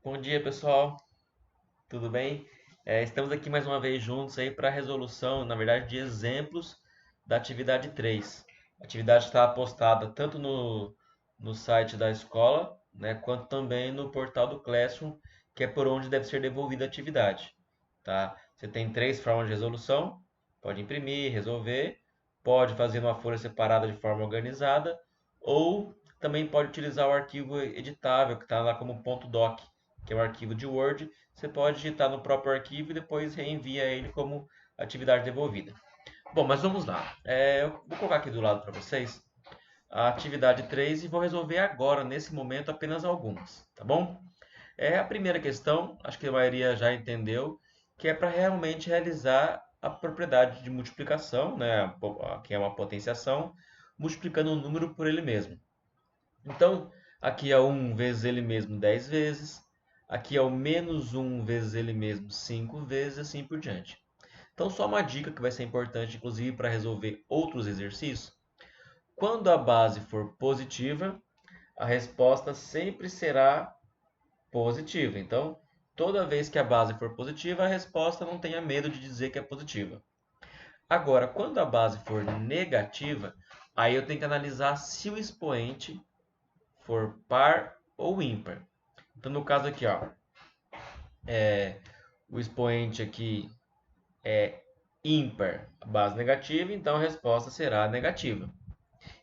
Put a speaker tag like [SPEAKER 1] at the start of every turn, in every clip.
[SPEAKER 1] Bom dia, pessoal. Tudo bem? Estamos aqui mais uma vez juntos aí para a resolução, na verdade, de exemplos da atividade 3. A atividade está postada tanto no site da escola, né, quanto também no portal do Classroom, que é por onde deve ser devolvida a atividade, tá? Você tem três formas de resolução: pode imprimir, resolver, pode fazer uma folha separada de forma organizada, ou também pode utilizar o arquivo editável que está lá como ponto .doc, que é um arquivo de Word. Você pode digitar no próprio arquivo e depois reenvia ele como atividade devolvida. Bom, mas vamos lá. Eu vou colocar aqui do lado para vocês a atividade 3 e vou resolver agora, nesse momento, apenas algumas, tá bom? A primeira questão, acho que a maioria já entendeu, que é para realmente realizar a propriedade de multiplicação, né, que é uma potenciação, multiplicando um número por ele mesmo. Então, aqui é 1 vezes ele mesmo 10 vezes, aqui é o menos 1 vezes ele mesmo 5 vezes, assim por diante. Então, só uma dica que vai ser importante, inclusive, para resolver outros exercícios. Quando a base for positiva, a resposta sempre será positiva. Então, toda vez que a base for positiva, a resposta não tenha medo de dizer que é positiva. Agora, quando a base for negativa, aí eu tenho que analisar se o expoente for par ou ímpar. Então, no caso aqui, ó, o expoente aqui é ímpar, a base negativa, então a resposta será negativa.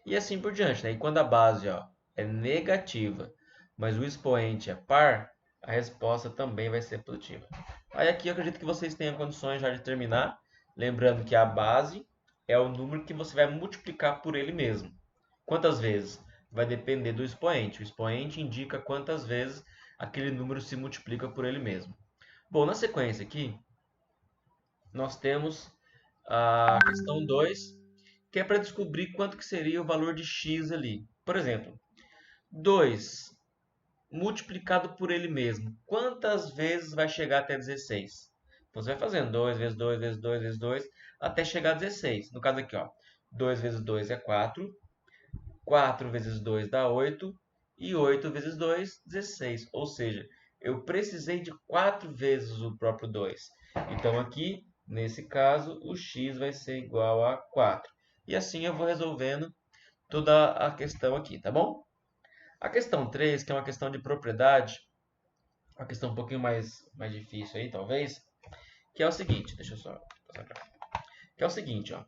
[SPEAKER 1] E assim por diante, né? E quando a base, ó, é negativa, mas o expoente é par, a resposta também vai ser positiva. Aí aqui eu acredito que vocês tenham condições já de terminar, lembrando que a base é o número que você vai multiplicar por ele mesmo. Quantas vezes? Vai depender do expoente. O expoente indica quantas vezes aquele número se multiplica por ele mesmo. Bom, na sequência aqui, nós temos a questão 2, que é para descobrir quanto que seria o valor de x ali. Por exemplo, 2 multiplicado por ele mesmo, quantas vezes vai chegar até 16? Então, você vai fazendo 2 vezes 2 vezes 2 vezes 2 até chegar a 16. No caso aqui, ó, 2 vezes 2 é 4, 4 vezes 2 dá 8 e 8 vezes 2, 16. Ou seja, eu precisei de 4 vezes o próprio 2. Então aqui, nesse caso, o x vai ser igual a 4. E assim eu vou resolvendo toda a questão aqui, tá bom? A questão 3, que é uma questão de propriedade, uma questão um pouquinho mais difícil aí, talvez, que é o seguinte, deixa eu só passar pra cá. Que é o seguinte, ó.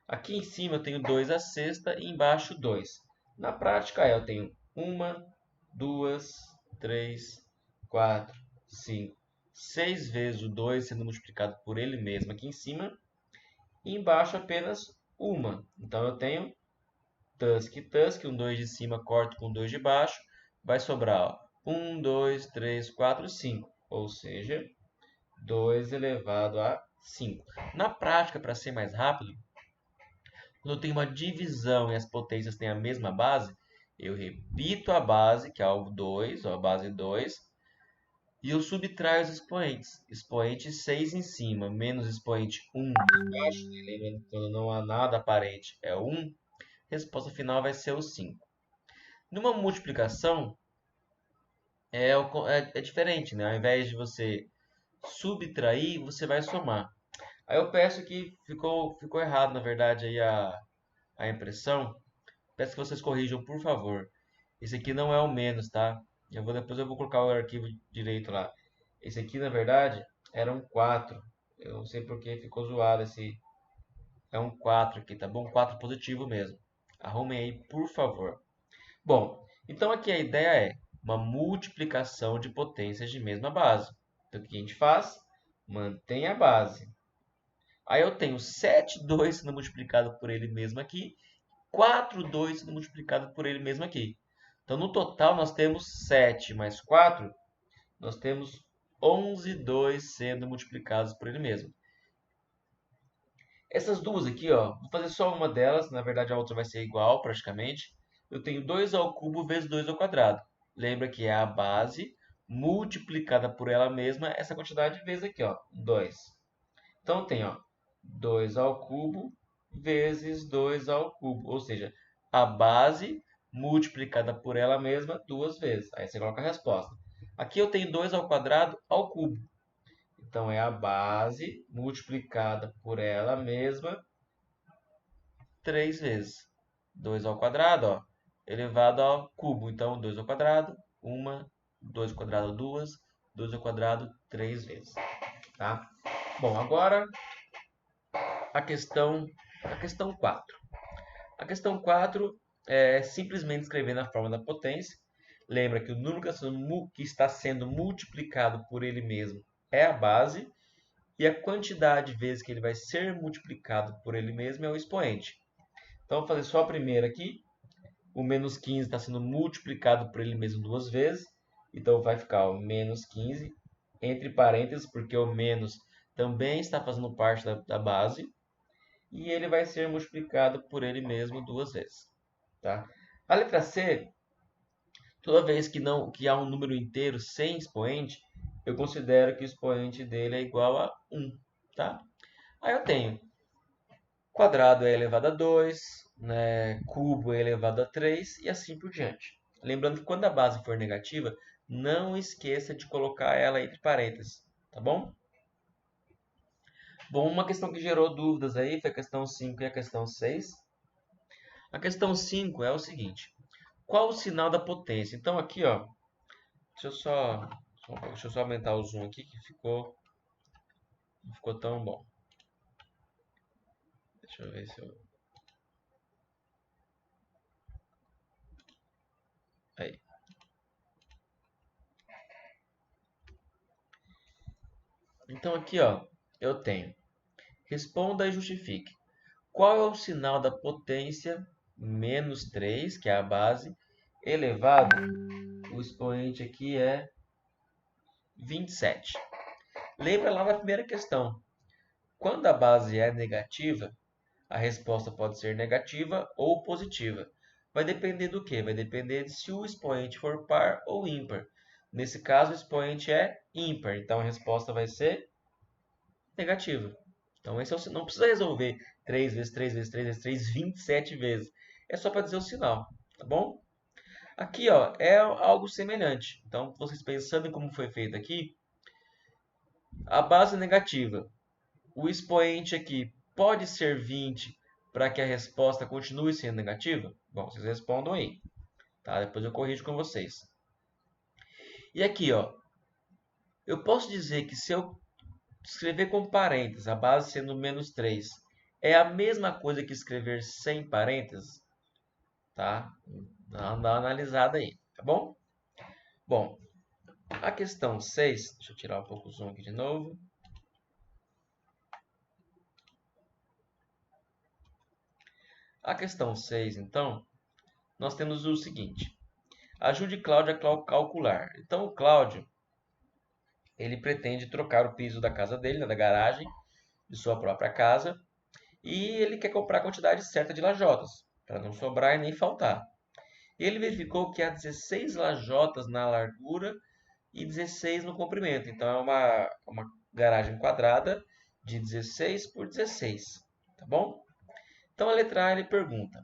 [SPEAKER 1] Aqui em cima eu tenho 2 à sexta e embaixo 2. Na prática eu tenho uma, duas, três, quatro, cinco, 6 vezes o 2 sendo multiplicado por ele mesmo aqui em cima. E embaixo apenas uma. Então eu tenho tusk, tusk, um 2 de cima corto com 2 de baixo. Vai sobrar 1, 2, 3, 4, 5. Ou seja, 2 elevado a 5. Na prática, para ser mais rápido, quando eu tenho uma divisão e as potências têm a mesma base, eu repito a base, que é o 2, ou a base 2, e eu subtraio os expoentes. Expoente 6 em cima, menos expoente 1 embaixo, né? Lembrando que quando não há nada aparente é 1, a resposta final vai ser o 5. Numa multiplicação, é diferente, né? Ao invés de você subtrair, você vai somar. Aí eu peço que ficou errado, na verdade, aí a impressão. Peço que vocês corrijam, por favor. Esse aqui não é o menos, tá? Depois eu vou colocar o arquivo direito lá. Esse aqui, na verdade, era um 4. Eu não sei porque ficou zoado esse. É um 4 aqui, tá bom? 4 positivo mesmo. Arrumem aí, por favor. Bom, então aqui a ideia é uma multiplicação de potências de mesma base. Então o que a gente faz? Mantém a base. Aí eu tenho 7 2 sendo multiplicado por ele mesmo aqui, 4 2 sendo multiplicado por ele mesmo aqui. Então no total nós temos 7 mais 4, nós temos 11 2 sendo multiplicados por ele mesmo. Essas duas aqui, ó, vou fazer só uma delas, na verdade a outra vai ser igual praticamente. Eu tenho 2 ao cubo vezes 2 ao quadrado. Lembra que é a base multiplicada por ela mesma, essa quantidade vezes aqui, ó, 2. Então tem, ó, 2 ao cubo vezes 2 ao cubo, ou seja, a base multiplicada por ela mesma duas vezes. Aí você coloca a resposta. Aqui eu tenho 2 ao quadrado ao cubo. Então, é a base multiplicada por ela mesma 3 vezes. 2 ao quadrado, ó, elevado ao cubo. Então, 2 ao quadrado, 1, 2 ao quadrado, 2, 2 ao quadrado, 3 vezes. Tá? Bom, agora a questão 4. A questão 4 é simplesmente escrever na forma da potência. Lembra que o número que está sendo multiplicado por ele mesmo é a base. E a quantidade de vezes que ele vai ser multiplicado por ele mesmo é o expoente. Então, vou fazer só a primeira aqui. O menos 15 está sendo multiplicado por ele mesmo 2 vezes. Então, vai ficar o menos 15 entre parênteses, porque o menos também está fazendo parte da base. E ele vai ser multiplicado por ele mesmo 2 vezes. Tá? A letra C, toda vez que há um número inteiro sem expoente, eu considero que o expoente dele é igual a 1. Tá? Aí eu tenho quadrado é elevado a 2, né, cubo é elevado a 3 e assim por diante. Lembrando que quando a base for negativa, não esqueça de colocar ela entre parênteses, tá bom? Bom, uma questão que gerou dúvidas aí foi a questão 5 e a questão 6. A questão 5 é o seguinte: qual o sinal da potência? Então aqui, ó, deixa eu só aumentar o zoom aqui que não ficou tão bom. Deixa eu ver se eu... Aí. Então aqui, ó, eu tenho responda e justifique. Qual é o sinal da potência menos 3, que é a base, elevado? O expoente aqui é 27. Lembra lá da primeira questão. Quando a base é negativa, a resposta pode ser negativa ou positiva. Vai depender do quê? Vai depender de se o expoente for par ou ímpar. Nesse caso, o expoente é ímpar, então a resposta vai ser negativa. Então, esse é o, não precisa resolver 3 vezes 3 vezes 3 vezes 3, 27 vezes. É só para dizer o sinal, tá bom? Aqui, ó, é algo semelhante. Então, vocês pensando em como foi feito aqui, a base negativa, o expoente aqui pode ser 20 para que a resposta continue sendo negativa? Bom, vocês respondam aí, tá? Depois eu corrijo com vocês. E aqui, ó, eu posso dizer que se eu escrever com parênteses, a base sendo menos 3, é a mesma coisa que escrever sem parênteses? Tá? Dá uma analisada aí, tá bom? Bom, a questão 6, deixa eu tirar um pouco o zoom aqui de novo. A questão 6, então, nós temos o seguinte. Ajude Cláudio a calcular. Então, o Cláudio, ele pretende trocar o piso da casa dele, né, da garagem, de sua própria casa, e ele quer comprar a quantidade certa de lajotas, para não sobrar e nem faltar. Ele verificou que há 16 lajotas na largura e 16 no comprimento. Então, é uma garagem quadrada de 16 por 16, tá bom? Então, a letra A ele pergunta: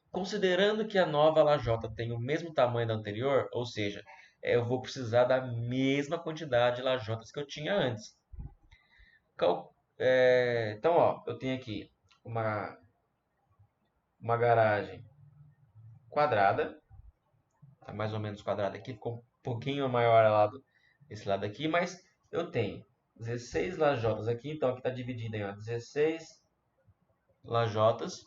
[SPEAKER 1] considerando que a nova lajota tem o mesmo tamanho da anterior, ou seja, eu vou precisar da mesma quantidade de lajotas que eu tinha antes. Então, ó, eu tenho aqui uma garagem quadrada, tá mais ou menos quadrada aqui, ficou um pouquinho maior esse lado aqui, mas eu tenho 16 lajotas aqui, então aqui está dividido em 16 lajotas,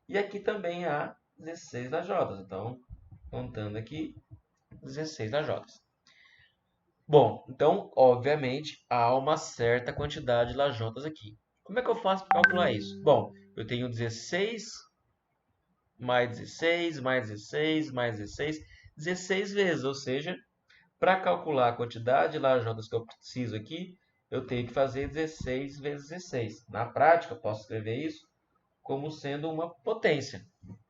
[SPEAKER 1] e aqui também há 16 lajotas, então contando aqui 16 lajotas. Bom, então obviamente há uma certa quantidade de lajotas aqui. Como é que eu faço para calcular isso? Bom, eu tenho 16 mais 16 mais 16 mais 16, 16 vezes, ou seja, para calcular a quantidade de lajotas que eu preciso aqui, eu tenho que fazer 16 vezes 16. Na prática, eu posso escrever isso como sendo uma potência.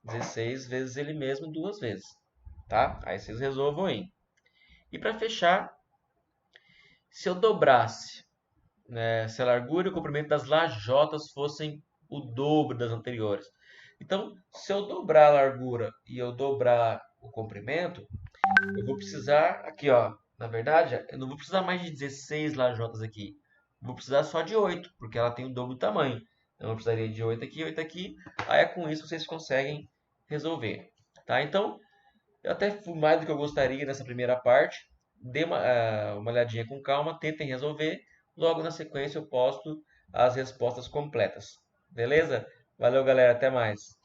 [SPEAKER 1] 16 vezes ele mesmo 2 vezes. Tá? Aí vocês resolvam aí. E para fechar, se eu dobrasse, né, se a largura e o comprimento das lajotas fossem o dobro das anteriores. Então, se eu dobrar a largura e eu dobrar o comprimento, Eu vou precisar, aqui ó, na verdade, eu não vou precisar mais de 16 lajotas aqui. Vou precisar só de 8, porque ela tem o dobro do tamanho. Então eu precisaria de 8 aqui, 8 aqui. Aí é com isso vocês conseguem resolver. Tá? Então, eu até fui mais do que eu gostaria nessa primeira parte. Dê uma olhadinha com calma, tentem resolver. Logo na sequência eu posto as respostas completas. Beleza? Valeu, galera. Até mais.